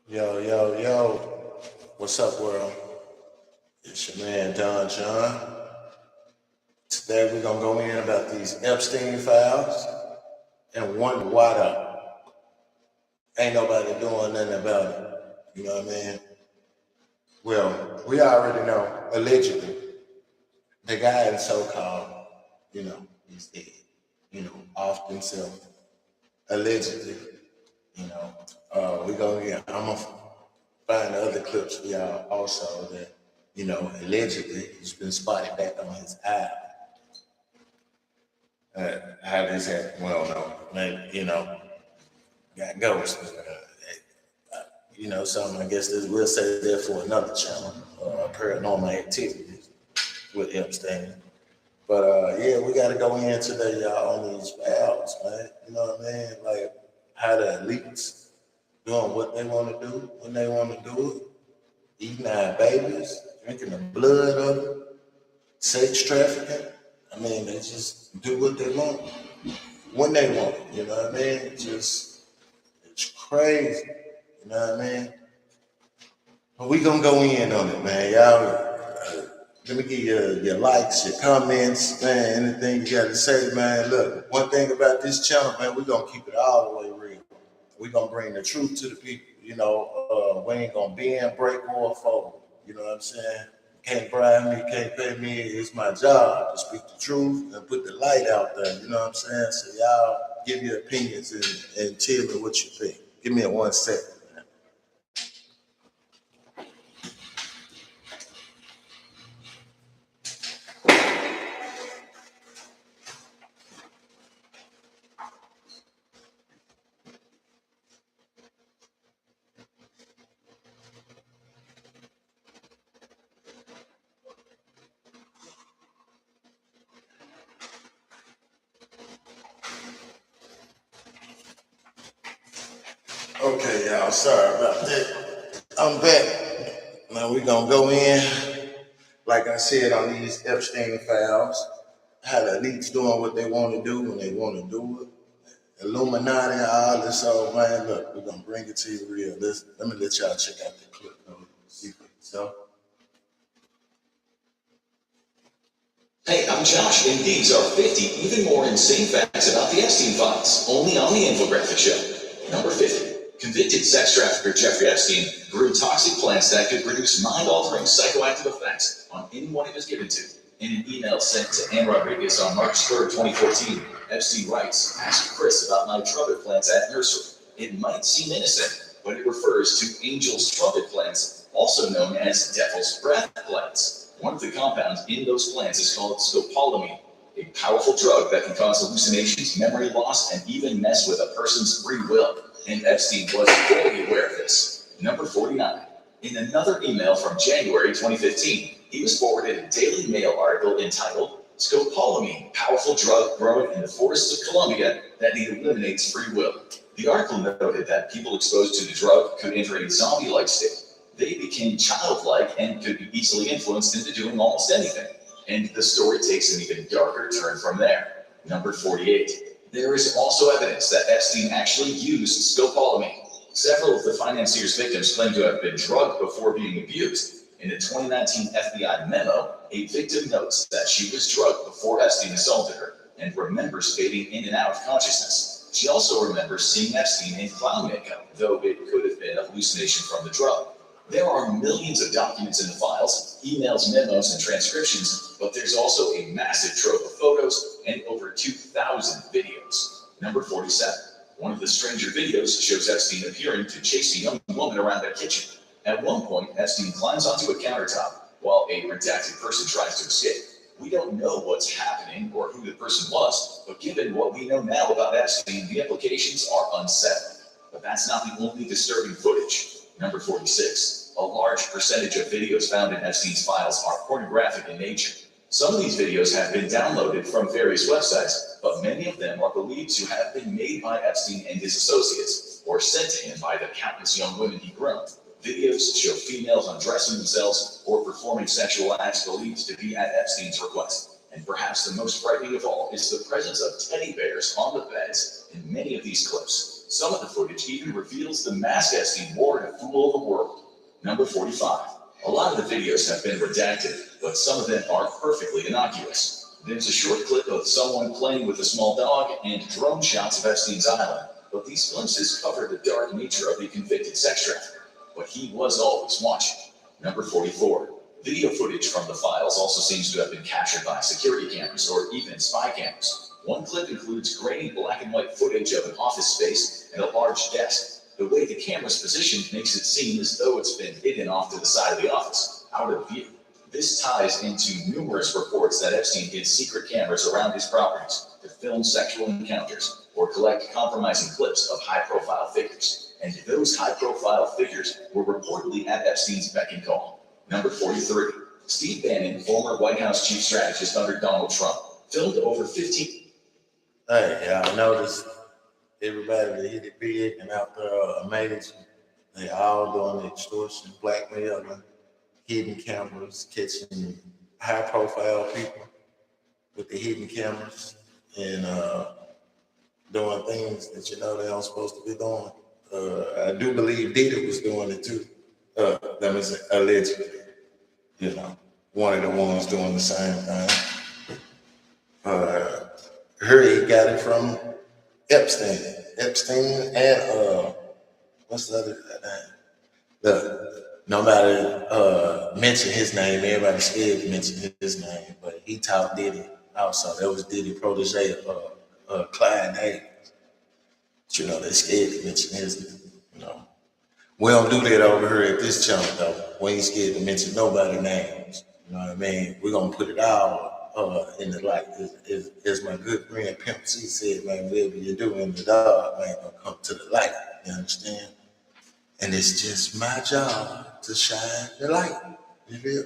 Yo, yo, yo. What's up, world? It's your man, Don John. Today we're going to go in about these Epstein files and wonder why ain't nobody doing nothing about it. You know what I mean? Well, we already know, allegedly, the guy in so-called, he's dead, off himself, allegedly, we're going to get, I'm going to find other clips for y'all also that, allegedly he's been spotted back on his eye. How this happened, well, no, maybe, got ghosts. Something I guess that we'll say there for another channel, paranormal activities with Epstein. But yeah, we got to go in today, y'all, on these files, man. You know what I mean? Like how the elites doing what they want to do when they want to do it, eating our babies, drinking the blood of them, sex trafficking. I mean, they just do what they want when they want it. You know what I mean? It's crazy. You know what I mean? But we gonna go in on it, man. Y'all, let me give you your likes, your comments, man. Anything you got to say, man. Look, one thing about this channel, man, we gonna keep it all the way real. We gonna bring the truth to the people. We ain't gonna bend, break, or fold. You know what I'm saying? Can't bribe me, can't pay me. It's my job to speak the truth and put the light out there. You know what I'm saying? So y'all give your opinions and tell me what you think. Give me a 1 second. Okay, y'all. Sorry about that. I'm back. Now we gonna go in, like I said, on these Epstein files. How the elites doing what they want to do when they want to do it. Illuminati, all this old man. Look, we're gonna bring it to you real. Let me let y'all check out the clip. See for yourself. Hey, I'm Josh, and these are 50 even more insane facts about the Epstein files, only on the Infographic Show. Number 50. Convicted sex trafficker Jeffrey Epstein grew toxic plants that could produce mind-altering psychoactive effects on anyone it was given to. In an email sent to Anne Rodriguez on March 3rd, 2014, Epstein writes, "Ask Chris about my trumpet plants at nursery. It might seem innocent, but it refers to angel's trumpet plants, also known as devil's breath plants. One of the compounds in those plants is called scopolamine, a powerful drug that can cause hallucinations, memory loss, and even mess with a person's free will. And Epstein was fully aware of this." Number 49. In another email from January 2015, he was forwarded a Daily Mail article entitled, "Scopolamine, powerful drug grown in the forests of Colombia that eliminates free will." The article noted that people exposed to the drug could enter a zombie-like state. They became childlike and could be easily influenced into doing almost anything. And the story takes an even darker turn from there. Number 48. There is also evidence that Epstein actually used scopolamine. Several of the financier's victims claim to have been drugged before being abused. In a 2019 FBI memo, a victim notes that she was drugged before Epstein assaulted her and remembers fading in and out of consciousness. She also remembers seeing Epstein in clown makeup, though it could have been a hallucination from the drug. There are millions of documents in the files, emails, memos, and transcriptions, but there's also a massive trove of photos and over 2,000 videos. Number 47. One of the stranger videos shows Epstein appearing to chase a young woman around a kitchen. At one point, Epstein climbs onto a countertop while a redacted person tries to escape. We don't know what's happening or who the person was, but given what we know now about Epstein, the implications are unsettling. But that's not the only disturbing footage. Number 46. A large percentage of videos found in Epstein's files are pornographic in nature. Some of these videos have been downloaded from various websites, but many of them are believed to have been made by Epstein and his associates, or sent to him by the countless young women he groomed. Videos show females undressing themselves or performing sexual acts believed to be at Epstein's request. And perhaps the most frightening of all is the presence of teddy bears on the beds in many of these clips. Some of the footage even reveals the mask Epstein wore in A Fool of the World. Number 45. A lot of the videos have been redacted, but some of them are perfectly innocuous. There's a short clip of someone playing with a small dog and drone shots of Epstein's island, but these glimpses cover the dark nature of the convicted sex trafficker. But he was always watching. Number 44. Video footage from the files also seems to have been captured by security cameras or even spy cameras. One clip includes grainy black and white footage of an office space and a large desk. The way the camera's positioned makes it seem as though it's been hidden off to the side of the office, out of view. This ties into numerous reports that Epstein hid secret cameras around his properties to film sexual encounters or collect compromising clips of high-profile figures. And those high-profile figures were reportedly at Epstein's beck and call. Number 43. Steve Bannon, former White House chief strategist under Donald Trump, filmed over 15. Hey, y'all notice everybody that hit it big and out there amazing. They all doing extortion, blackmail, hidden cameras, catching high-profile people with the hidden cameras and doing things that you know they aren't supposed to be doing. I do believe Dita was doing it too. That was allegedly, one of the ones doing the same thing. He got it from Epstein. Epstein and what's the other name? Nobody mentioned his name. Everybody scared to mention his name, but he taught Diddy also. That was Diddy protege, Clyde Hayes. But, they scared to mention his name. We don't do that over here at this channel, though. We ain't scared to mention nobody's names. You know what I mean? We're gonna put it all in the light. As my good friend Pimp C said, man, whatever you do in the dark, man, gonna come to the light. You understand? And it's just my job to shine the light. You feel?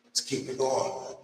Let's keep it going.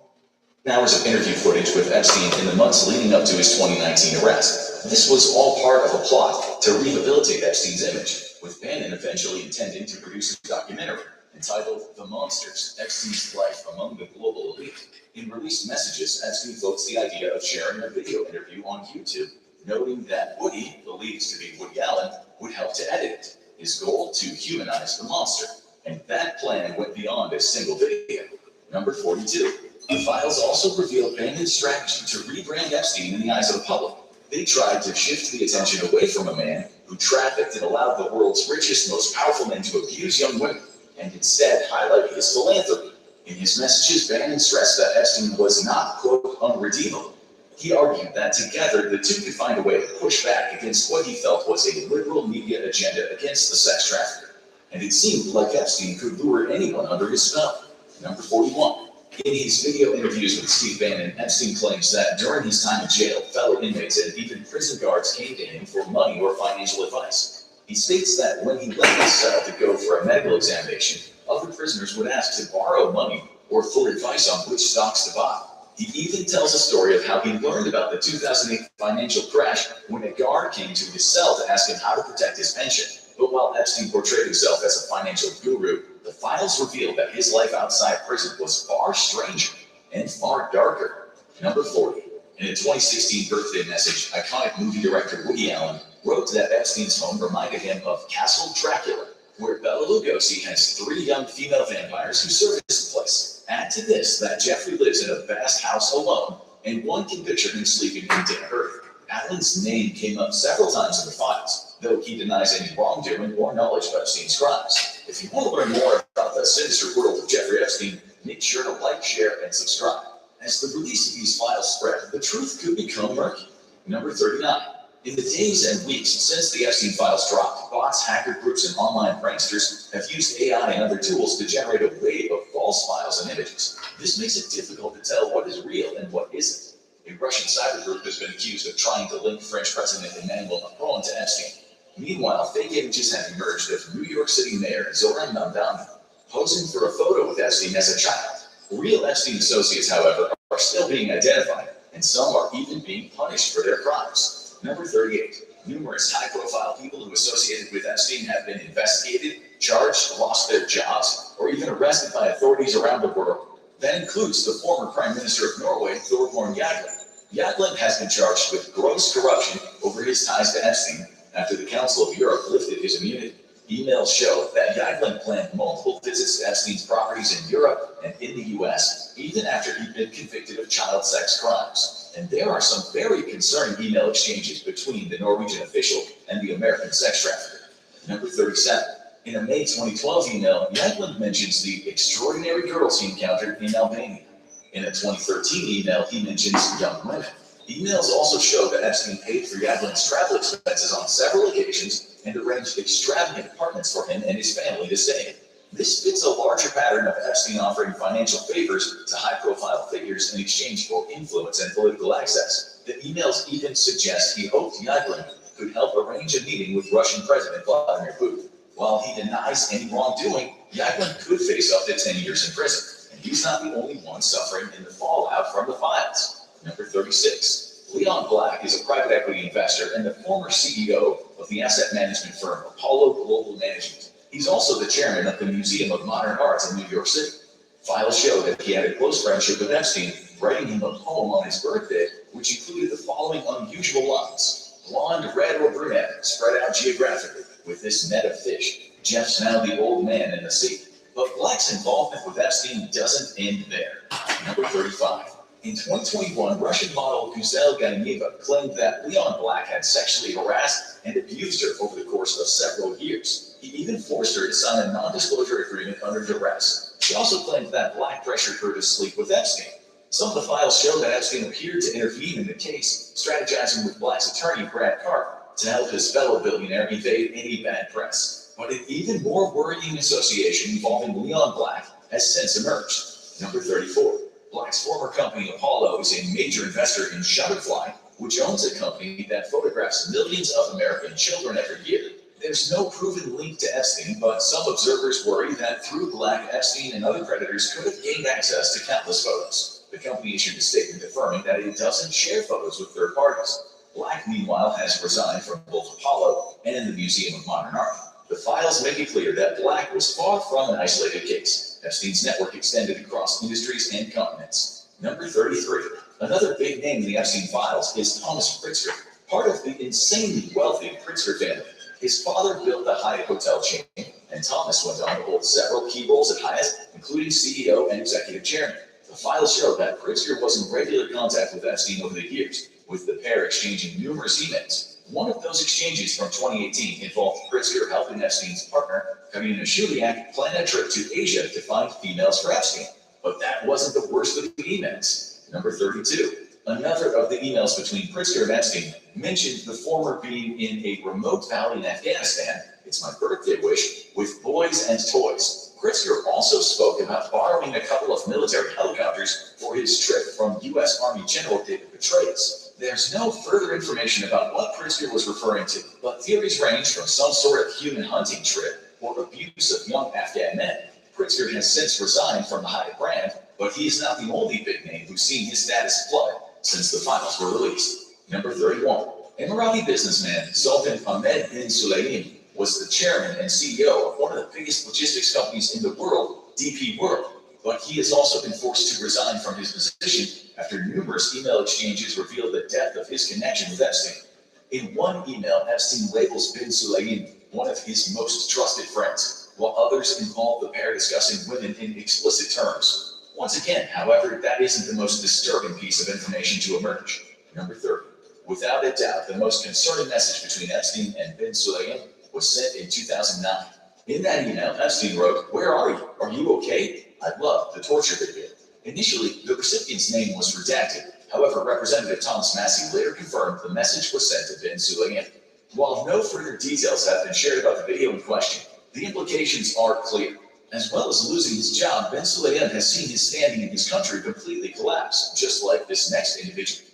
Hours of interview footage with Epstein in the months leading up to his 2019 arrest. This was all part of a plot to rehabilitate Epstein's image, with Bannon eventually intending to produce a documentary entitled The Monsters, Epstein's Life Among the Global Elite. In released messages, Epstein floats the idea of sharing a video interview on YouTube, noting that Woody, believed to be Woody Allen, would help to edit it, his goal to humanize the monster. And that plan went beyond a single video. Number 42. The files also reveal Bannon's strategy to rebrand Epstein in the eyes of the public. They tried to shift the attention away from a man who trafficked and allowed the world's richest, most powerful men to abuse young women, and instead highlight his philanthropy. In his messages, Bannon stressed that Epstein was not, quote, unredeemable. He argued that together the two could find a way to push back against what he felt was a liberal media agenda against the sex trafficker. And it seemed like Epstein could lure anyone under his spell. Number 41. In his video interviews with Steve Bannon, Epstein claims that during his time in jail, fellow inmates and even prison guards came to him for money or financial advice. He states that when he left his cell to go for a medical examination, other prisoners would ask to borrow money or for advice on which stocks to buy. He even tells a story of how he learned about the 2008 financial crash when a guard came to his cell to ask him how to protect his pension. But while Epstein portrayed himself as a financial guru, the files revealed that his life outside prison was far stranger and far darker. Number 40. In a 2016 birthday message, iconic movie director Woody Allen wrote that Epstein's home reminded him of Castle Dracula, where Bela Lugosi has 3 young female vampires who service the place. Add to this that Jeffrey lives in a vast house alone, and one can picture him sleeping in damp earth. Allen's name came up several times in the files, though he denies any wrongdoing or knowledge of Epstein's crimes. If you want to learn more about the sinister world of Jeffrey Epstein, make sure to like, share, and subscribe. As the release of these files spread, the truth could become murky. Number 39. In the days and weeks since the Epstein files dropped, bots, hacker groups, and online pranksters have used AI and other tools to generate a wave of false files and images. This makes it difficult to tell what is real and what isn't. A Russian cyber group has been accused of trying to link French President Emmanuel Macron to Epstein. Meanwhile, fake images have emerged of New York City Mayor Zoran Mamdani posing for a photo with Epstein as a child. Real Epstein associates, however, are still being identified, and some are even being punished for their crimes. Number 38. Numerous high-profile people who associated with Epstein have been investigated, charged, lost their jobs, or even arrested by authorities around the world. That includes the former Prime Minister of Norway, Thorbjørn Jagland. Jagland has been charged with gross corruption over his ties to Epstein after the Council of Europe lifted his immunity. Emails show that Yaglan planned multiple visits to Epstein's properties in Europe and in the US, even after he'd been convicted of child sex crimes. And there are some very concerning email exchanges between the Norwegian official and the American sex trafficker. Number 37. In a May 2012 email, Yaglan mentions the extraordinary girls he encountered in Albania. In a 2013 email, he mentions young women. Emails also show that Epstein paid for Yaglan's travel expenses on several occasions and arranged extravagant apartments for him and his family to stay in. This fits a larger pattern of Epstein offering financial favors to high-profile figures in exchange for influence and political access. The emails even suggest he hoped Yaglan could help arrange a meeting with Russian President Vladimir Putin. While he denies any wrongdoing, Yaglan could face up to 10 years in prison, and he's not the only one suffering in the fallout from the files. Number 36. Leon Black is a private equity investor and the former CEO of the asset management firm Apollo Global Management. He's also the chairman of the Museum of Modern Arts in New York City. Files show that he had a close friendship with Epstein, writing him a poem on his birthday, which included the following unusual lines: blonde, red, or brunette, spread out geographically with this net of fish. Jeff's now the old man in the sea. But Black's involvement with Epstein doesn't end there. Number 35. In 2021, Russian model Guzel Ganeva claimed that Leon Black had sexually harassed and abused her over the course of several years. He even forced her to sign a non-disclosure agreement under duress. She also claimed that Black pressured her to sleep with Epstein. Some of the files show that Epstein appeared to intervene in the case, strategizing with Black's attorney, Brad Carr, to help his fellow billionaire evade any bad press. But an even more worrying association involving Leon Black has since emerged. Number 34. Black's former company, Apollo, is a major investor in Shutterfly, which owns a company that photographs millions of American children every year. There's no proven link to Epstein, but some observers worry that through Black, Epstein and other predators could have gained access to countless photos. The company issued a statement affirming that it doesn't share photos with third parties. Black, meanwhile, has resigned from both Apollo and the Museum of Modern Art. The files make it clear that Black was far from an isolated case. Epstein's network extended across industries and continents. Number 33. Another big name in the Epstein files is Thomas Pritzker, part of the insanely wealthy Pritzker family. His father built the Hyatt hotel chain, and Thomas went on to hold several key roles at Hyatt, including CEO and executive chairman. The files show that Pritzker was in regular contact with Epstein over the years, with the pair exchanging numerous emails. One of those exchanges from 2018 involved Pritzker helping Epstein's partner, Karina Shuliak, plan a trip to Asia to find females for Epstein. But that wasn't the worst of the emails. Number 32. Another of the emails between Pritzker and Epstein mentioned the former being in a remote valley in Afghanistan, it's my birthday wish, with boys and toys. Pritzker also spoke about borrowing a couple of military helicopters for his trip from U.S. Army General David Petraeus. There's no further information about what Pritzker was referring to, but theories range from some sort of human hunting trip or abuse of young Afghan men. Pritzker has since resigned from the Hyatt brand, but he is not the only big name who's seen his status flooded since the files were released. Number 31. Emirati businessman Sultan Ahmed bin Sulayem was the chairman and CEO of one of the biggest logistics companies in the world, DP World. But he has also been forced to resign from his position after numerous email exchanges revealed the depth of his connection with Epstein. In one email, Epstein labels bin Sulayem one of his most trusted friends, while others involve the pair discussing women in explicit terms. Once again, however, that isn't the most disturbing piece of information to emerge. Number 30. Without a doubt, the most concerning message between Epstein and bin Sulayem was sent in 2009. In that email, Epstein wrote, "Where are you? Are you okay? I love the torture video." Initially, the recipient's name was redacted. However, Representative Thomas Massey later confirmed the message was sent to bin Sulayem. While no further details have been shared about the video in question, the implications are clear. As well as losing his job, bin Sulayem has seen his standing in his country completely collapse, just like this next individual.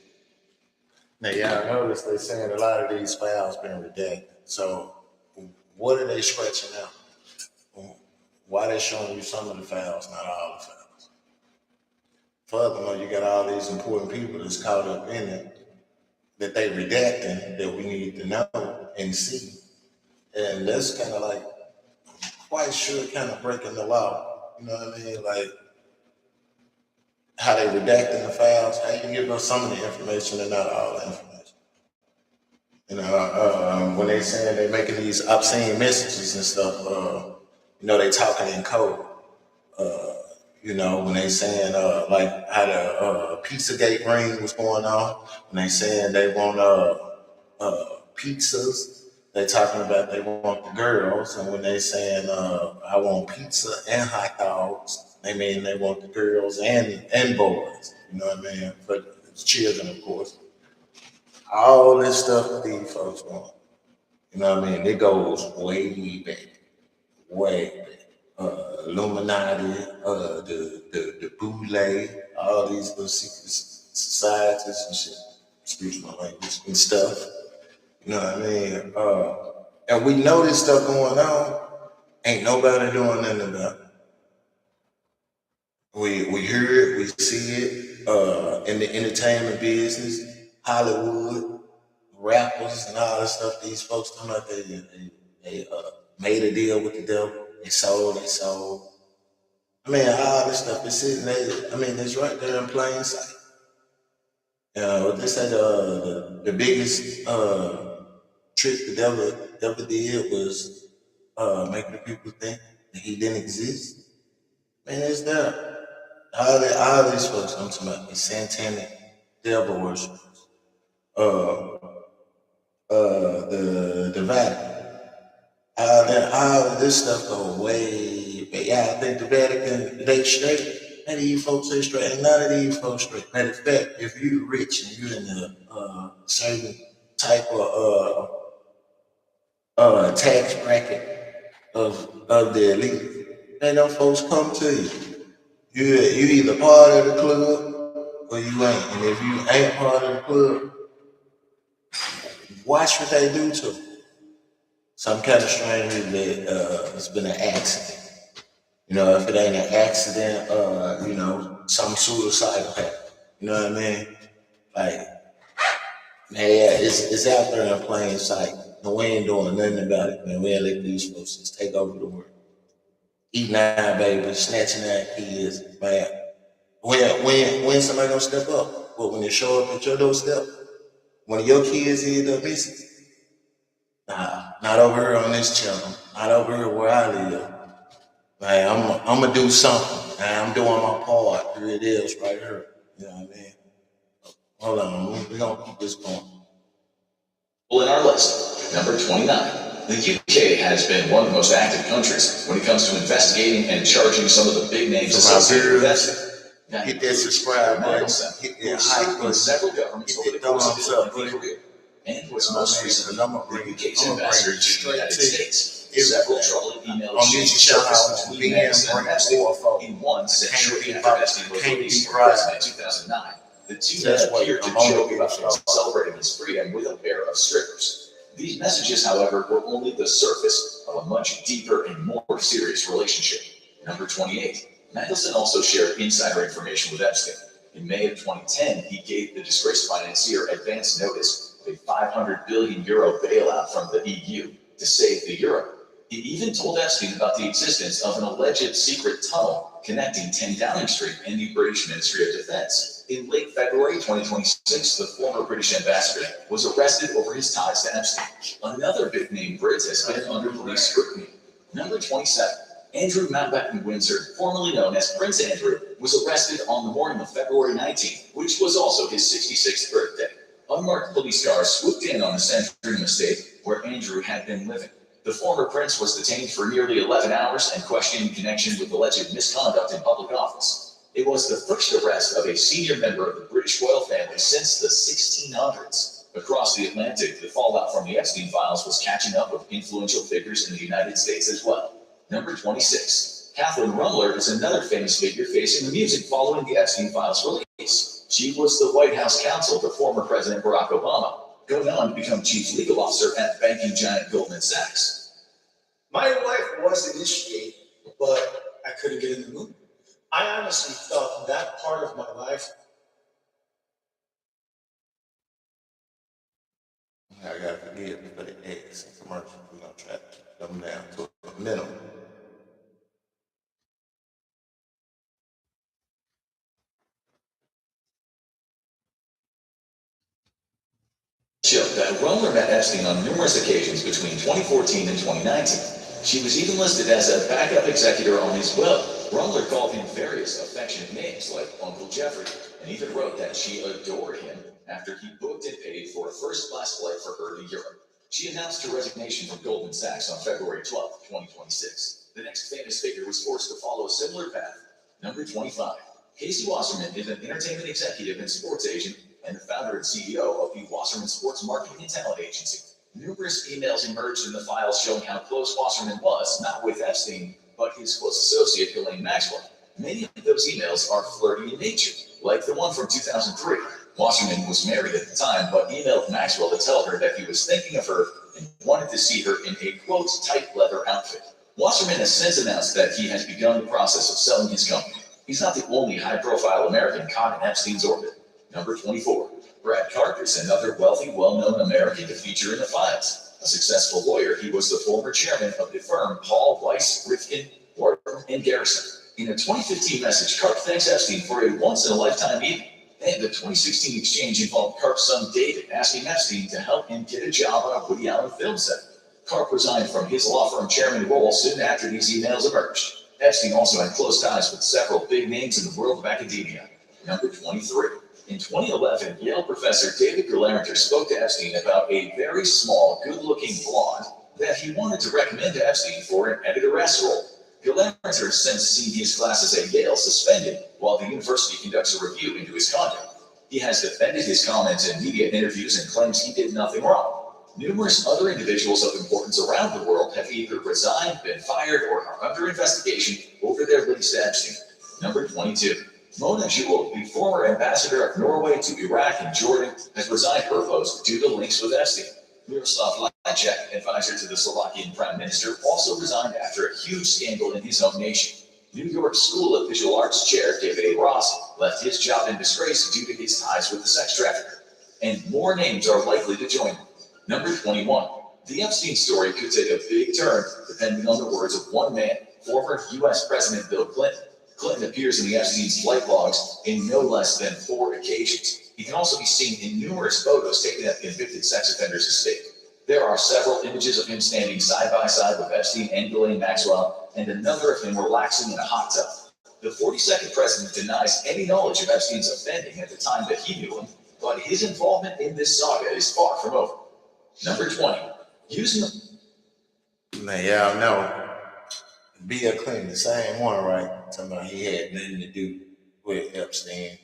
Now, y'all notice they're saying a lot of these files been redacted. So, what are they scratching out? Why they showing you some of the files, not all the files? Furthermore, you got all these important people that's caught up in it that they redacting that we need to know and see. And that's kind of like, quite sure, kind of breaking the law. You know what I mean? Like, how they redacting the files, how you give us some of the information and not all the information. they saying they making these obscene messages and stuff. They talking in code. When they saying like how the Pizzagate ring was going on, when they saying they want pizzas, they talking about they want the girls, and when they saying I want pizza and hot dogs, they mean they want the girls and boys. You know what I mean? But it's children, of course. All this stuff that these folks want. You know what I mean? It goes way back, way back. Illuminati, the Boule, all these little secret societies and shit. Excuse my language and stuff. You know what I mean? And we know this stuff going on. Ain't nobody doing nothing about it. We hear it, we see it in the entertainment business, Hollywood, rappers, and all this stuff. These folks talking about they made a deal with the devil. They sold. I mean, all this stuff is sitting there. I mean, it's right there in plain sight. What they said the biggest trick the devil ever did was making the people think that he didn't exist. Man, it's there. All these folks I'm talking about, the satanic devil worshippers, uh, the Vatican. All of this stuff go way back. Yeah, I think the Vatican, they straight. None of these folks are straight. Ain't none of these folks straight. Matter of fact, if you rich and you're in a certain type of tax bracket of the elite, ain't no folks come to you. You either part of the club or you ain't. And if you ain't part of the club, watch what they do to them. Some kind of stranger that it's been an accident. If it ain't an accident, some suicidal happen. You know what I mean? Like, man, yeah, it's out there in plain sight. And we ain't doing nothing about it, man. We ain't let these folks just take over the world. Eating our babies, snatching our kids, man. When somebody gonna step up? Well, when they show up at your doorstep, one of your kids end up missing. Nah, not over here on this channel. Not over here where I live. Man, I'm gonna do something. Man, I'm doing my part. Here it is, right here. You know what I mean? Hold on, we're gonna keep this going. Well, in our list, number 29, the UK has been one of the most active countries when it comes to investigating and charging some of the big names associated with Epstein. Hit that subscribe button, hit that like button, several governments over the course of his lengthy career, and was most recently the UK's ambassador to the United States. Several troubling email exchanges surfaced between Mandelson and Epstein. In one, sent shortly after Epstein was released from prison in 2009, the two men appeared to joke about celebrating his freedom with a pair of strippers. These messages, however, were only the surface of a much deeper and more serious relationship. Number 28. Mandelson also shared insider information with Epstein. In May of 2010, he gave the disgraced financier advance notice of a €500 billion bailout from the EU to save the euro. He even told Epstein about the existence of an alleged secret tunnel connecting 10 Downing Street and the British Ministry of Defense. In late February 2026, the former British ambassador was arrested over his ties to Epstein. Another big-name Brit has been under police scrutiny. Number 27. Andrew Mountbatten Windsor, formerly known as Prince Andrew, was arrested on the morning of February 19th, which was also his 66th birthday. Unmarked police cars swooped in on the Sandringham estate where Andrew had been living. The former prince was detained for nearly 11 hours and questioned in connection with alleged misconduct in public office. It was the first arrest of a senior member of the British royal family since the 1600s. Across the Atlantic, the fallout from the Epstein files was catching up with influential figures in the United States as well. Number 26. Catherine Rumler is another famous figure facing the music following the Epstein files release. She was the White House counsel to former President Barack Obama, going on to become chief legal officer at banking giant Goldman Sachs. My wife was initiated, but I couldn't get in the mood. I honestly thought that part of my life. I gotta forgive me for the ads and commercials. We're gonna try to keep them down to a minimum. show that Rumler met Epstein on numerous occasions between 2014 and 2019. She was even listed as a backup executor on his will. Rumler called him various affectionate names like Uncle Jeffrey, and even wrote that she adored him after he booked and paid for a first-class flight for her to Europe. She announced her resignation from Goldman Sachs on February 12, 2026. The next famous figure was forced to follow a similar path. Number 25. Casey Wasserman is an entertainment executive and sports agent and the founder and CEO of the Wasserman Sports Marketing and Talent Agency. Numerous emails emerged in the files showing how close Wasserman was, not with Epstein, but his close associate, Ghislaine Maxwell. Many of those emails are flirty in nature, like the one from 2003. Wasserman was married at the time, but emailed Maxwell to tell her that he was thinking of her and wanted to see her in a, quote, tight leather outfit. Wasserman has since announced that he has begun the process of selling his company. He's not the only high-profile American caught in Epstein's orbit. Number 24. Brad Carter's another wealthy, well-known American to feature in the files. A successful lawyer, he was the former chairman of the firm Paul, Weiss, Rifkin, Wharton, and Garrison. In a 2015 message, Karp thanks Epstein for a once-in-a-lifetime meeting. And the 2016 exchange involved Karp's son David asking Epstein to help him get a job on a Woody Allen film set. Karp resigned from his law firm chairman role soon after these emails emerged. Epstein also had close ties with several big names in the world of academia. Number 23. In 2011, Yale professor David Gerlander spoke to Epstein about a very small, good-looking blonde that he wanted to recommend to Epstein for an editor-s role. Gerlander has since seen his classes at Yale suspended while the university conducts a review into his conduct. He has defended his comments in media interviews and claims he did nothing wrong. Numerous other individuals of importance around the world have either resigned, been fired, or are under investigation over their links to Epstein. Number 22. Mona Jewel, the former ambassador of Norway to Iraq and Jordan, has resigned her post due to links with Epstein. Miroslav Lajcak, advisor to the Slovakian prime minister, also resigned after a huge scandal in his own nation. New York School of Visual Arts chair David A. Ross left his job in disgrace due to his ties with the sex trafficker. And more names are likely to join him. Number 21. The Epstein story could take a big turn, depending on the words of one man, former U.S. President Bill Clinton. Clinton appears in the Epstein's flight logs in no less than 4 occasions. He can also be seen in numerous photos taken at the convicted sex offender's estate. There are several images of him standing side by side with Epstein and Ghislaine Maxwell, and another of him relaxing in a hot tub. The 42nd president denies any knowledge of Epstein's offending at the time that he knew him, but his involvement in this saga is far from over. Number 20. Using Now, y'all know Bill Clinton, the same one, right? Talking about he had nothing to do with Epstein.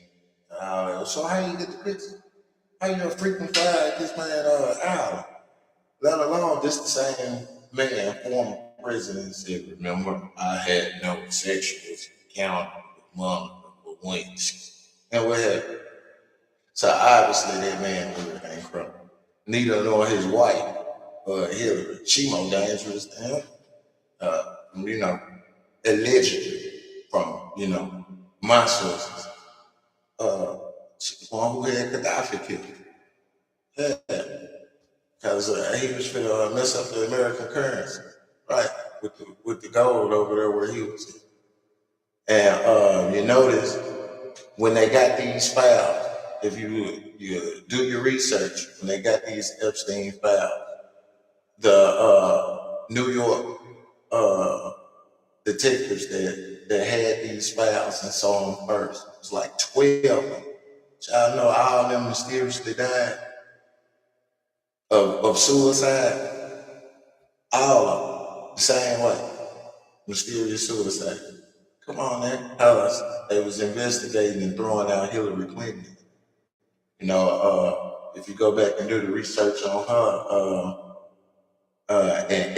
So how you get the picture? How you gonna freaking fire this man out? Let alone this the same man, former president, said, remember, I had no sexual encounter with Monica or Wentz. And what happened? So obviously that man ain't crumbled. Neither nor his wife, Hillary. She more dangerous than him. Allegedly from, my sources. She the one who had Gaddafi killed. Yeah. Because he was finna mess up the American currency, right? With the gold over there where he was. And you notice when they got these files, if you do your research, when they got these Epstein files, the New York detectives that had these files and saw them first, it was like 12 of them. Y'all know all of them mysteriously died of suicide. All of them, the same way, mysterious suicide. Come on, man. They was investigating and throwing out Hillary Clinton. If you go back and do the research on her, and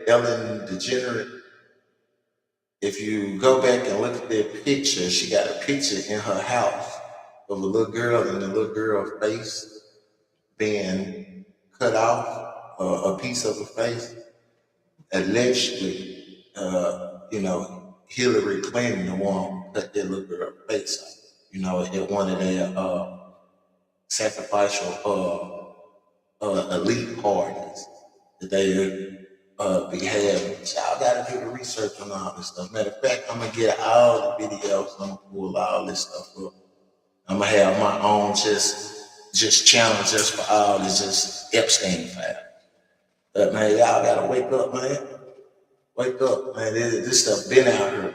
Ellen DeGeneres, if you go back and look at that picture, she got a picture in her house of a little girl and the little girl's face being cut off, a piece of her face. Allegedly, Hillary Clinton, the one who cut that little girl's face off, at one of their sacrificial elite parties that they be having. Y'all gotta do the research on all this stuff. Matter of fact, I'm gonna get all the videos, I'm gonna pull all this stuff up. I'm gonna have my own just just channel just for all this just Epstein file. But man, y'all gotta wake up, man. Wake up, man. This stuff been out here.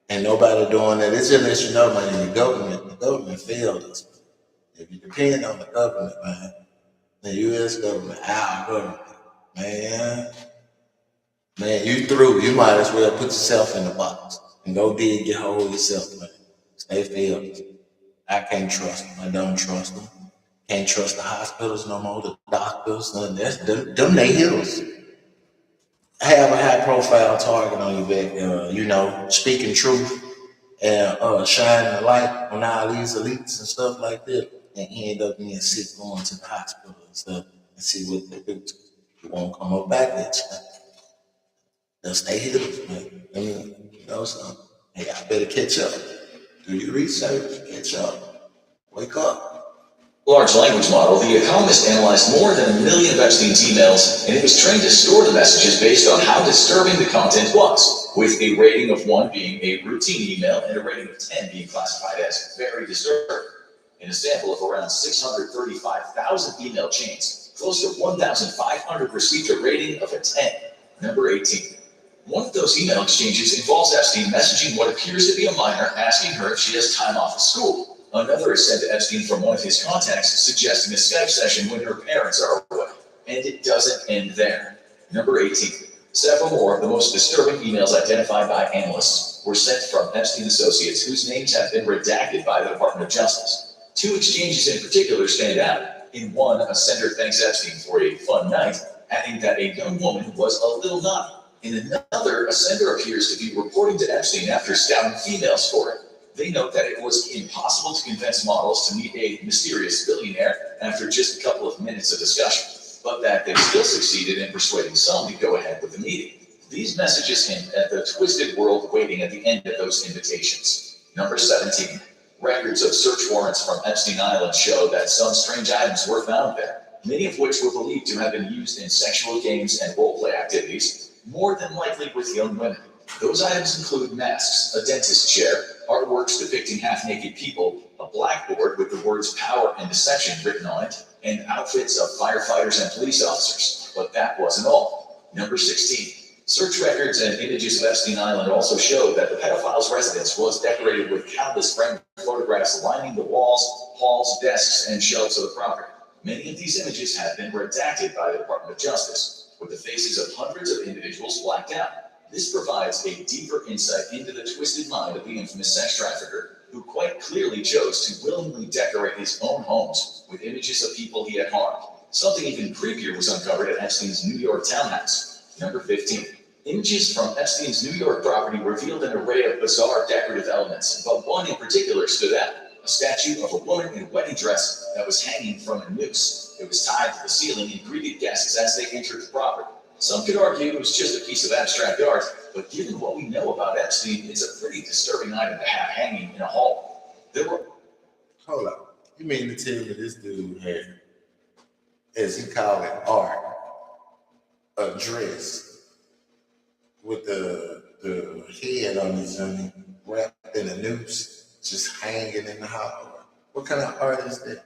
And nobody doing that. It just lets you know, man, the government failed us. If you depend on the government, man, the U.S. government, our government, man, you through. You might as well put yourself in the box and go dig your hole yourself, man. They failed us. I can't trust them. I don't trust them. Can't trust the hospitals no more, the doctors. That's them they healers. Have a high profile target on your back, speaking truth and shining the light on all these elites and stuff like that, and end up being sick going to the hospital and stuff and see what they do. You won't come up back at you. They'll stay healers, man. I mean, so hey, I better catch up. Do your research, catch up, wake up. Large language model, The Economist analyzed more than 1 million of Epstein's emails, and it was trained to store the messages based on how disturbing the content was, with a rating of 1 being a routine email and a rating of 10 being classified as very disturbing. In a sample of around 635,000 email chains, close to 1,500 received a rating of a 10. Number 18. One of those email exchanges involves Epstein messaging what appears to be a minor, asking her if she has time off of school. Another is sent to Epstein from one of his contacts, suggesting a Skype session when her parents are away. And it doesn't end there. Number 18. Several more of the most disturbing emails identified by analysts were sent from Epstein associates whose names have been redacted by the Department of Justice. 2 exchanges in particular stand out. In one, a sender thanks Epstein for a fun night, adding that a young woman was a little naughty. In another, a sender appears to be reporting to Epstein after scouting females for him. They note that it was impossible to convince models to meet a mysterious billionaire after just a couple of minutes of discussion, but that they still succeeded in persuading some to go ahead with the meeting. These messages hint at the twisted world waiting at the end of those invitations. Number 17. Records of search warrants from Epstein Island show that some strange items were found there, many of which were believed to have been used in sexual games and role-play activities, more than likely with young women. Those items include masks, a dentist chair, artworks depicting half-naked people, a blackboard with the words power and deception written on it, and outfits of firefighters and police officers. But that wasn't all. Number 16. Search records and images of Epstein Island also show that the pedophile's residence was decorated with countless framed photographs lining the walls, halls, desks, and shelves of the property. Many of these images have been redacted by the Department of Justice, with the faces of hundreds of individuals blacked out. This provides a deeper insight into the twisted mind of the infamous sex trafficker, who quite clearly chose to willingly decorate his own homes with images of people he had harmed. Something even creepier was uncovered at Epstein's New York townhouse. Number 15. Images from Epstein's New York property revealed an array of bizarre decorative elements, but one in particular stood out. A statue of a woman in a wedding dress that was hanging from a noose. It was tied to the ceiling and greeted guests as they entered the property. Some could argue it was just a piece of abstract art, but given what we know about Epstein, it's a pretty disturbing item to have hanging in a hall. Hold up. You mean to tell me this dude had, as he called it, art, a dress with the head on his wrapped in a noose, just hanging in the hall? What kind of art is that?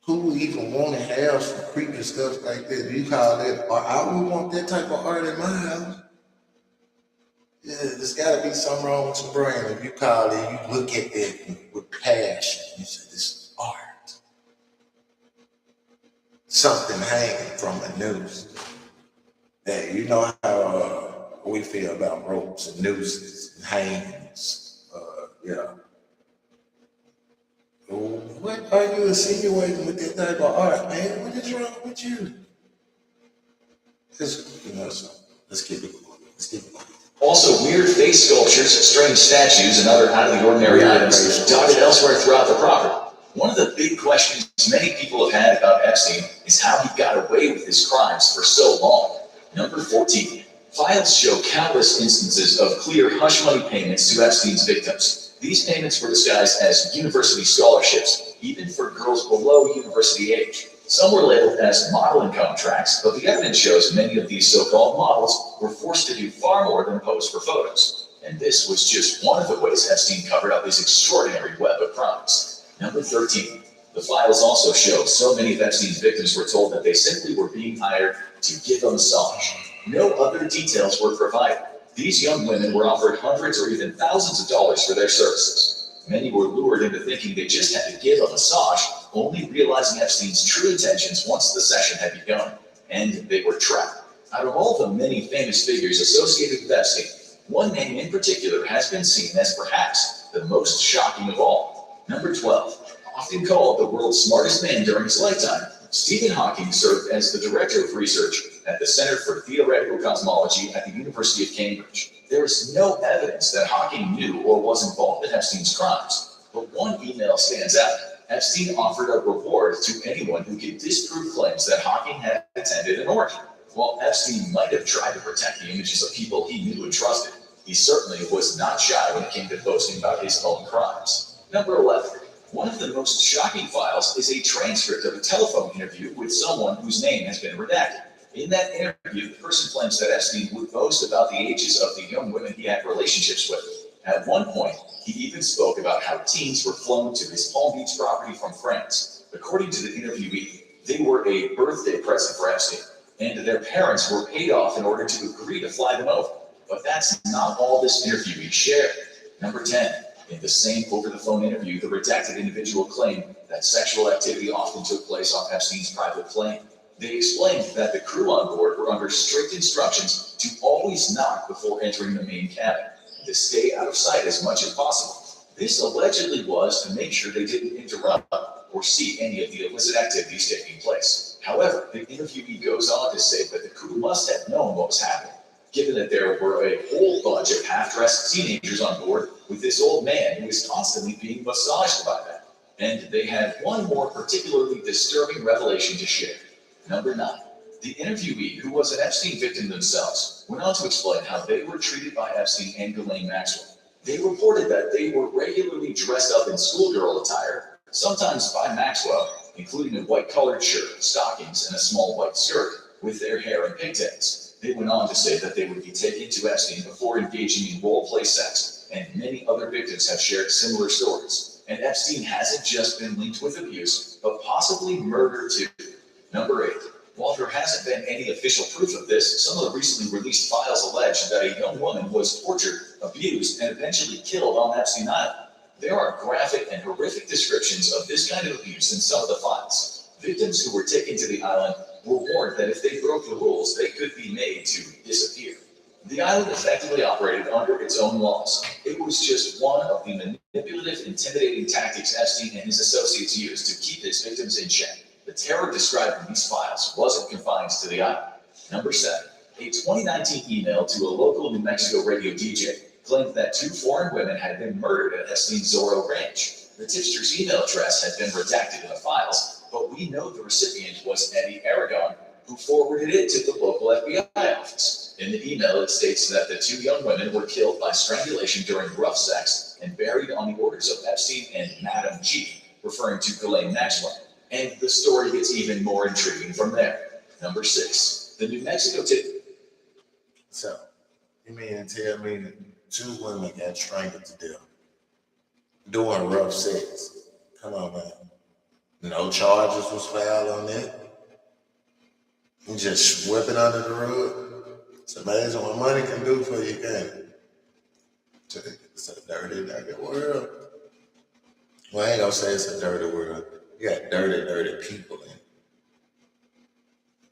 Who would even want to have some creepy stuff like that? You call that art? I would want that type of art in my house. Yeah, there's got to be something wrong with your brain. If you call it, you look at it with passion. You say, this is art. Something hanging from a noose. Hey, you know how we feel about ropes and nooses and hangings. Yeah. What are you insinuating with that type of art, man? What is wrong with you? Let's keep it going. Also, weird face sculptures, strange statues, and other out-of-the-ordinary items dotted elsewhere throughout the property. One of the big questions many people have had about Epstein is how he got away with his crimes for so long. Number 14. Files show countless instances of clear hush money payments to Epstein's victims. These payments were disguised as university scholarships, even for girls below university age. Some were labeled as modeling contracts, but the evidence shows many of these so-called models were forced to do far more than pose for photos. And this was just one of the ways Epstein covered up his extraordinary web of crimes. Number 13. The files also show so many of Epstein's victims were told that they simply were being hired to give a massage. No other details were provided. These young women were offered hundreds or even thousands of dollars for their services. Many were lured into thinking they just had to give a massage, only realizing Epstein's true intentions once the session had begun, and they were trapped. Out of all the many famous figures associated with Epstein, one name in particular has been seen as perhaps the most shocking of all. Number 12, often called the world's smartest man during his lifetime, Stephen Hawking served as the director of research at the Center for Theoretical Cosmology at the University of Cambridge. There is no evidence that Hawking knew or was involved in Epstein's crimes, but one email stands out. Epstein offered a reward to anyone who could disprove claims that Hawking had attended an orgy. While Epstein might have tried to protect the images of people he knew and trusted, he certainly was not shy when it came to boasting about his own crimes. Number 11. One of the most shocking files is a transcript of a telephone interview with someone whose name has been redacted. In that interview, the person claims that Epstein would boast about the ages of the young women he had relationships with. At one point, he even spoke about how teens were flown to his Palm Beach property from France. According to the interviewee, they were a birthday present for Epstein, and their parents were paid off in order to agree to fly them over. But that's not all this interviewee shared. Number 10. In the same over-the-phone interview, the redacted individual claimed that sexual activity often took place on Epstein's private plane. They explained that the crew on board were under strict instructions to always knock before entering the main cabin, and to stay out of sight as much as possible. This allegedly was to make sure they didn't interrupt or see any of the illicit activities taking place. However, the interviewee goes on to say that the crew must have known what was happening, given that there were a whole bunch of half-dressed teenagers on board with this old man who was constantly being massaged by them. And they had one more particularly disturbing revelation to share. Number 9. The interviewee, who was an Epstein victim themselves, went on to explain how they were treated by Epstein and Ghislaine Maxwell. They reported that they were regularly dressed up in schoolgirl attire, sometimes by Maxwell, including a white-colored shirt, stockings, and a small white skirt, with their hair in pigtails. They went on to say that they would be taken to Epstein before engaging in role-play sex, and many other victims have shared similar stories. And Epstein hasn't just been linked with abuse, but possibly murder too. Number 8. While there hasn't been any official proof of this, some of the recently released files allege that a young woman was tortured, abused, and eventually killed on Epstein Island. There are graphic and horrific descriptions of this kind of abuse in some of the files. Victims who were taken to the island were warned that if they broke the rules, they could be made to disappear. The island effectively operated under its own laws. It was just one of the manipulative, intimidating tactics Epstein and his associates used to keep his victims in check. The terror described in these files wasn't confined to the island. Number 7. A 2019 email to a local New Mexico radio DJ claimed that 2 foreign women had been murdered at Epstein's Zorro Ranch. The tipster's email address had been redacted in the files, but we know the recipient was Eddie Aragon, who forwarded it to the local FBI office. In the email, it states that the 2 young women were killed by strangulation during rough sex and buried on the orders of Epstein and Madame G, referring to Ghislaine Maxwell. And the story gets even more intriguing from there. Number 6. The New Mexico So, you mean to tell me that 2 women got strangled to death doing rough sex? Come on, man. No charges was filed on that. You just sweep it under the rug. It's amazing what money can do for you, can't it? It's a dirty, dirty world. Well, I ain't gonna say it's a dirty world. You got dirty, dirty people in it.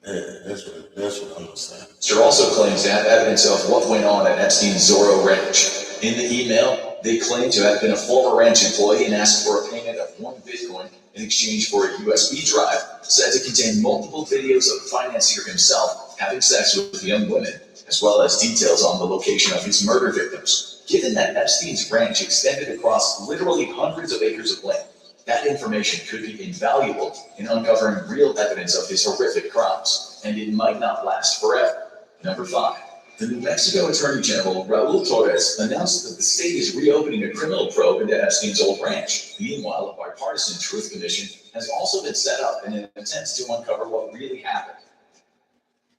Yeah, that's what I'm gonna say. Mr. also claims to have evidence of what went on at Epstein's Zorro Ranch. In the email, they claim to have been a former ranch employee and asked for a payment of 1 Bitcoin in exchange for a USB drive said to contain multiple videos of the financier himself having sex with young women, as well as details on the location of his murder victims. Given that Epstein's ranch extended across literally hundreds of acres of land, that information could be invaluable in uncovering real evidence of his horrific crimes, and it might not last forever. Number 5. The New Mexico Attorney General, Raul Torres, announced that the state is reopening a criminal probe into Epstein's old ranch. Meanwhile, a bipartisan truth commission has also been set up in an attempt to uncover what really happened.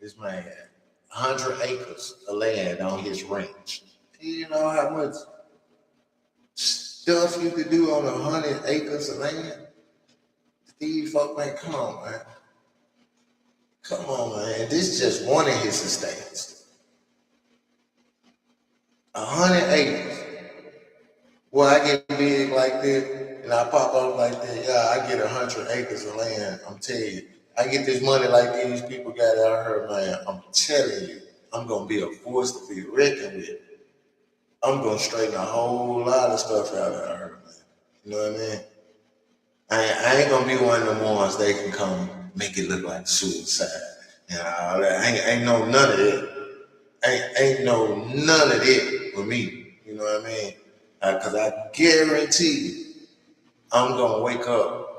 This man had 100 acres of land on his ranch. You know how much stuff you could do on 100 acres of land? These folk, man, come on, man. Come on, man. This is just one of his estates. 100 acres. Well, I get big like this, and I pop up like that. Yeah, I get 100 acres of land. I'm telling you, I get this money like these people got out here, man. I'm telling you, I'm gonna be a force to be reckoned with. I'm gonna straighten a whole lot of stuff out of here, man. You know what I mean? I ain't gonna be one of them ones they can come make it look like suicide. And all that. Ain't no none of that. Ain't no none of that for me. You know what I mean? Cause I guarantee you, I'm gonna wake up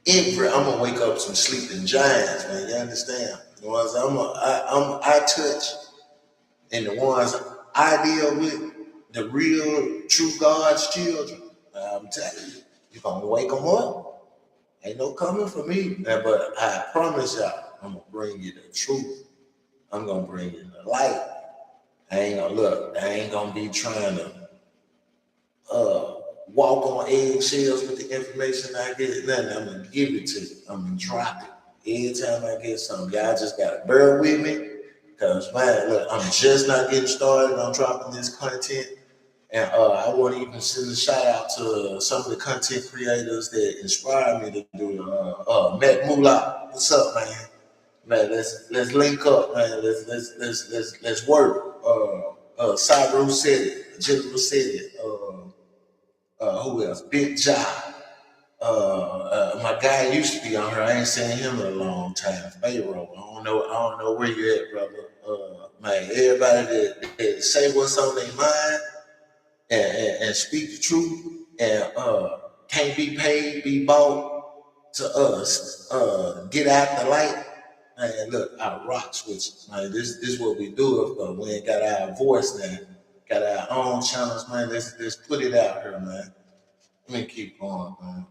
I'm gonna wake up some sleeping giants, man. You understand? The ones I touch and the ones I deal with, the real true God's children. I'm telling you, you're gonna wake them up. Ain't no coming for me. But I promise y'all, I'm gonna bring you the truth. I'm gonna bring you the light. I ain't gonna be trying to walk on eggshells with the information I get. Nothing. I'm gonna give it to you. I'm gonna drop it every time I get something. Y'all just gotta bear with me, cause man, look, I'm just not getting started on dropping this content. And I want to even send a shout out to some of the content creators that inspired me to do it. Matt Moolah, what's up, man? Man, let's link up, man. Let's work. Cybro said it. General said it. Who else? Big Job. My guy used to be on here. I ain't seen him in a long time. Pharaoh. I don't know where you at, brother. Man, everybody that say what's on their mind and speak the truth and can't be paid, be bought to us. Get out the light. Man, look, I rocks with you. Man, this is what we do if we ain't got our voice now. Got our own channels, man. Let's put it out here, man. Let me keep going, man.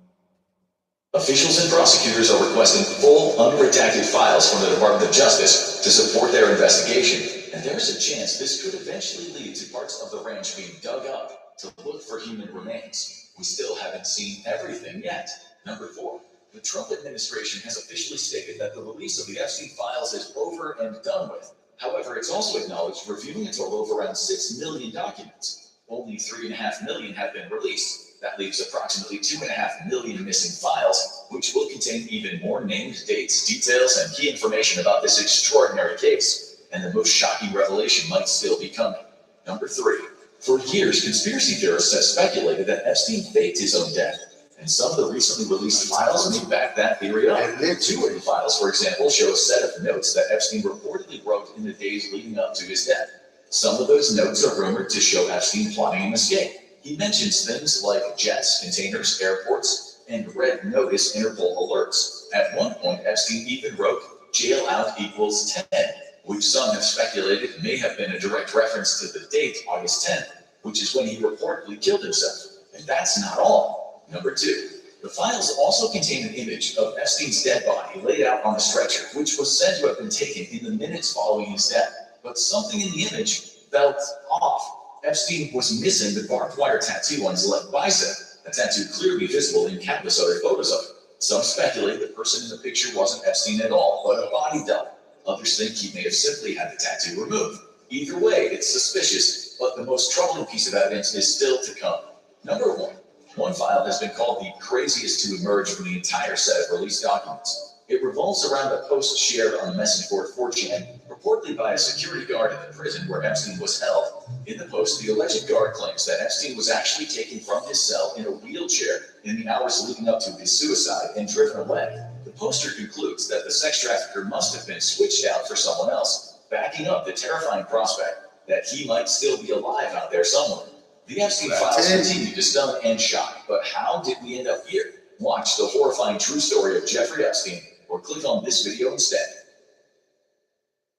Officials and prosecutors are requesting full, unredacted files from the Department of Justice to support their investigation. And there's a chance this could eventually lead to parts of the ranch being dug up to look for human remains. We still haven't seen everything yet. Number 4. The Trump administration has officially stated that the release of the Epstein files is over and done with. However, it's also acknowledged reviewing a total of around 6 million documents. Only 3.5 million have been released. That leaves approximately 2.5 million missing files, which will contain even more names, dates, details, and key information about this extraordinary case. And the most shocking revelation might still be coming. Number 3. For years, conspiracy theorists have speculated that Epstein faked his own death. And some of the recently released files may back that theory up. 2 of the files, for example, show a set of notes that Epstein reportedly wrote in the days leading up to his death. Some of those notes are rumored to show Epstein plotting an escape. He mentions things like jets, containers, airports, and red notice Interpol alerts. At one point, Epstein even wrote, "jail out equals 10, which some have speculated may have been a direct reference to the date, August 10th, which is when he reportedly killed himself. And that's not all. Number 2, the files also contain an image of Epstein's dead body laid out on a stretcher, which was said to have been taken in the minutes following his death. But something in the image felt off. Epstein was missing the barbed wire tattoo on his left bicep, a tattoo clearly visible in countless other photos of him. Some speculate the person in the picture wasn't Epstein at all, but a body double. Others think he may have simply had the tattoo removed. Either way, it's suspicious, but the most troubling piece of evidence is still to come. Number 1. One file has been called the craziest to emerge from the entire set of released documents. It revolves around a post shared on the message board 4chan, reportedly by a security guard at the prison where Epstein was held. In the post, the alleged guard claims that Epstein was actually taken from his cell in a wheelchair in the hours leading up to his suicide and driven away. The poster concludes that the sex trafficker must have been switched out for someone else, backing up the terrifying prospect that he might still be alive out there somewhere. The Epstein files continue to stun and shock, but how did we end up here? Watch the horrifying true story of Jeffrey Epstein, or click on this video instead.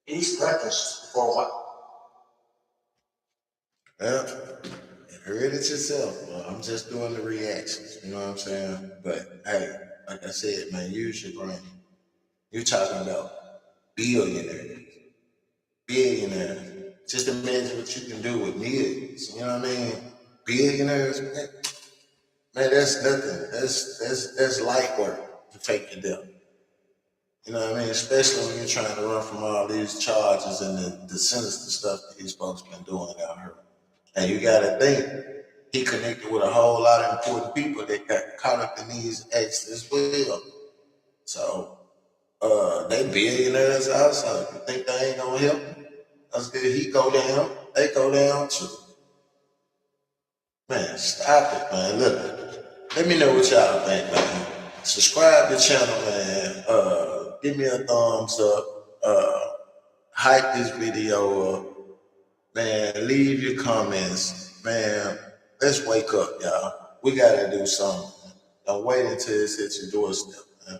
Eat breakfast before what? Well, you heard it yourself. Well, I'm just doing the reactions. You know what I'm saying? But hey, like I said, man, use your brain. You're talking about billionaires, billionaires. Just imagine what you can do with millions. You know what I mean? Billionaires, man. Man, that's nothing. That's light work to fake your death. You know what I mean? Especially when you're trying to run from all these charges and the sinister stuff that these folks been doing out here. And you gotta think, he connected with a whole lot of important people that got caught up in these acts as well. So they billionaires also. You think they ain't gonna help him? That's good. He go down, they go down too. Man, stop it, man. Look, let me know what y'all think, man. Subscribe to the channel, man. Give me a thumbs up. Hype this video up. Man, leave your comments. Man, let's wake up, y'all. We gotta do something. Don't wait until it's at your doorstep, man.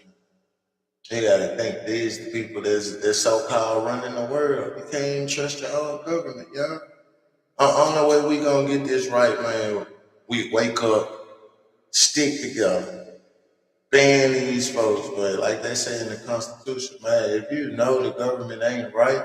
You gotta think these the people that's so-called running the world. You can't even trust your own government, y'all. Only way we gonna get this right, man, we wake up, stick together, ban these folks, but like they say in the Constitution, man, if you know the government ain't right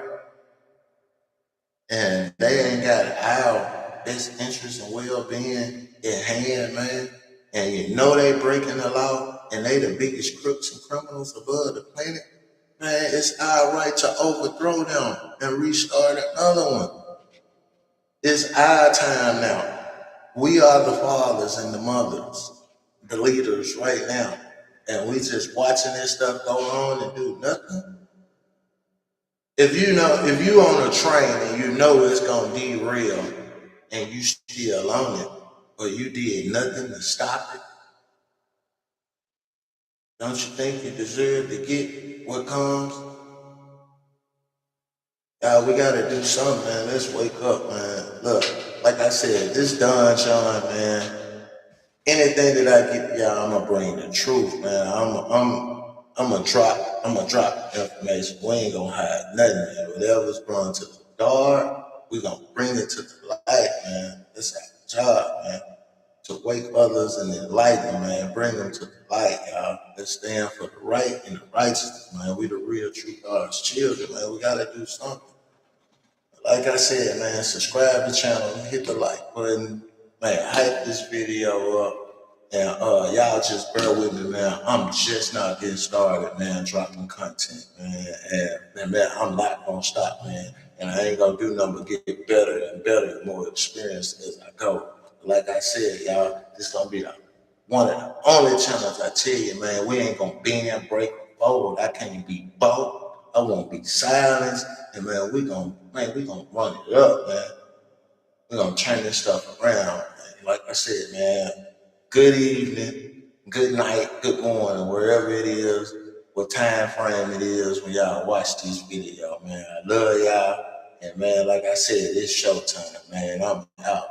and they ain't got our best interest and well-being at hand, man, and you know they breaking the law and they the biggest crooks and criminals above the planet, man, it's our right to overthrow them and restart another one. It's our time now. We are the fathers and the mothers, the leaders right now. And we just watching this stuff go on and do nothing. If you on a train and you know it's gonna derail and you still on it, or you did nothing to stop it, don't you think you deserve to get what comes? We gotta do something, man. Let's wake up, man. Look, like I said, this Don John, man. Anything that I get to y'all, I'm gonna bring the truth, man. I'm gonna drop information. We ain't gonna hide nothing, man. Whatever's brought to the dark, we gonna bring it to the light, man. That's our job, man. To wake others and enlighten them, man. Bring them to the light, y'all. Let's stand for the right and the righteousness, man. We the real true God's children, man. We gotta do something. Like I said, man, subscribe to the channel, hit the like button, man, hype this video up. And y'all just bear with me, man. I'm just not getting started, man, dropping content, man. And man, I'm not gonna stop, man. And I ain't gonna do nothing but get better and better and more experienced as I go. Like I said, y'all, this gonna be one of the only channels I tell you, man, we ain't gonna bend, break, or fold. I can't be bought. I won't be silenced. And man, we gonna run it up, man. We're gonna turn this stuff around, man. Like I said, man, good evening, good night, good morning, wherever it is, what time frame it is when y'all watch this video, man. I love y'all. And man, like I said, it's showtime, man. I'm out.